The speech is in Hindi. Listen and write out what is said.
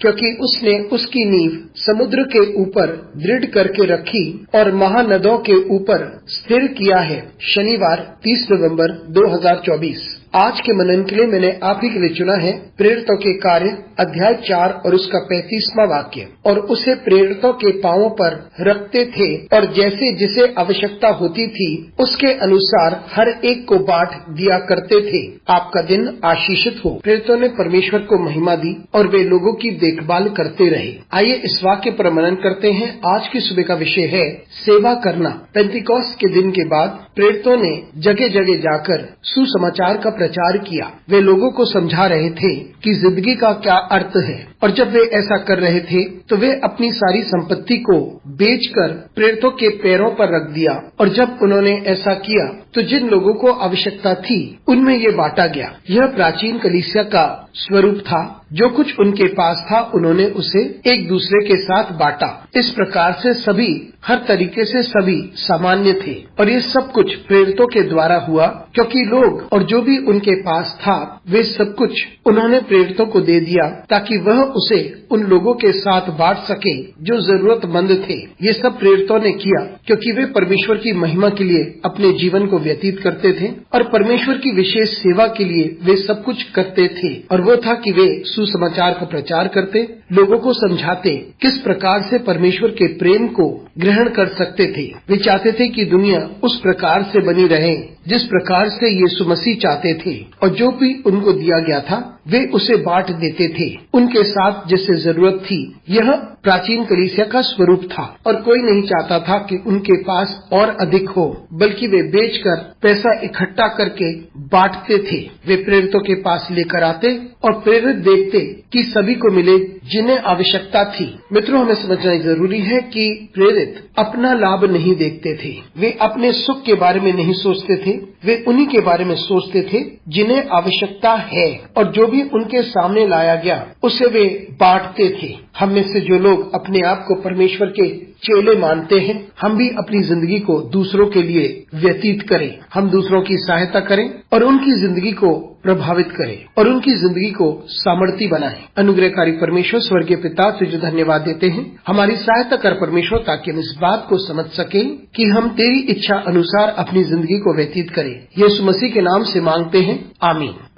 क्योंकि उसने उसकी नींव समुद्र के ऊपर दृढ़ करके रखी और महानदों के ऊपर स्थिर किया है। शनिवार 30 नवंबर 2024। आज के मनन के लिए मैंने आप ही के लिए चुना है प्रेरितों के कार्य अध्याय 4 और उसका 35वां वाक्य। और उसे प्रेरितों के पांवों पर रखते थे और जैसे जिसे आवश्यकता होती थी उसके अनुसार हर एक को बांट दिया करते थे। आपका दिन आशीषित हो। प्रेरितों ने परमेश्वर को महिमा दी और वे लोगों की देखभाल करते रहे। आइए इस वाक्य पर मनन करते हैं। आज की सुबह का विषय है सेवा करना। पेंतिकोस्त के दिन के बाद प्रेरितों ने जगह जगह जाकर सुसमाचार का प्रचार किया। वे लोगों को समझा रहे थे कि जिंदगी का क्या अर्थ है। और जब वे ऐसा कर रहे थे तो वे अपनी सारी संपत्ति को बेचकर प्रेरितों के पैरों पर रख दिया। और जब उन्होंने ऐसा किया तो जिन लोगों को आवश्यकता थी उनमें ये बांटा गया। यह प्राचीन कलीसिया का स्वरूप था। जो कुछ उनके पास था उन्होंने उसे एक दूसरे के साथ बांटा। इस प्रकार से सभी हर तरीके से सभी सामान्य थे और ये सब कुछ प्रेरितों के द्वारा हुआ, क्योंकि लोग और जो भी उनके पास था वे सब कुछ उन्होंने प्रेरितों को दे दिया ताकि वह उसे उन लोगों के साथ बांट सके जो जरूरतमंद थे। ये सब प्रेरितों ने किया क्योंकि वे परमेश्वर की महिमा के लिए अपने जीवन को व्यतीत करते थे और परमेश्वर की विशेष सेवा के लिए वे सब कुछ करते थे। और वो था कि वे सुसमाचार का प्रचार करते, लोगों को समझाते किस प्रकार से परमेश्वर के प्रेम को ग्रहण कर सकते थे। वे चाहते थे कि दुनिया उस प्रकार से बनी रहे जिस प्रकार से यीशु मसीह चाहते थे और जो भी उनको दिया गया था वे उसे बांट देते थे उनके साथ जिससे जरूरत थी। यह प्राचीन कलीसिया का स्वरूप था और कोई नहीं चाहता था कि उनके पास और अधिक हो, बल्कि वे बेचकर पैसा इकट्ठा करके बांटते थे। वे प्रेरितों के पास लेकर आते और प्रेरित देखते कि सभी को मिले जिन्हें आवश्यकता थी। मित्रों, हमें समझना जरूरी है कि प्रेरित अपना लाभ नहीं देखते थे। वे अपने सुख के बारे में नहीं सोचते थे। वे उन्हीं के बारे में सोचते थे जिन्हें आवश्यकता है और जो भी उनके सामने लाया गया उसे वे बांटते थे। हम में से जो लोग अपने आप को परमेश्वर के चेले मानते हैं, हम भी अपनी जिंदगी को दूसरों के लिए व्यतीत करें। हम दूसरों की सहायता करें और उनकी जिंदगी को प्रभावित करें और उनकी जिंदगी को सामर्थी बनाएं। अनुग्रहकारी परमेश्वर स्वर्गीय पिता तुझे धन्यवाद देते हैं। हमारी सहायता कर परमेश्वर, ताकि हम इस बात को समझ सकें कि हम तेरी इच्छा अनुसार अपनी जिंदगी को व्यतीत करें। यीशु मसीह के नाम से मांगते हैं, आमीन।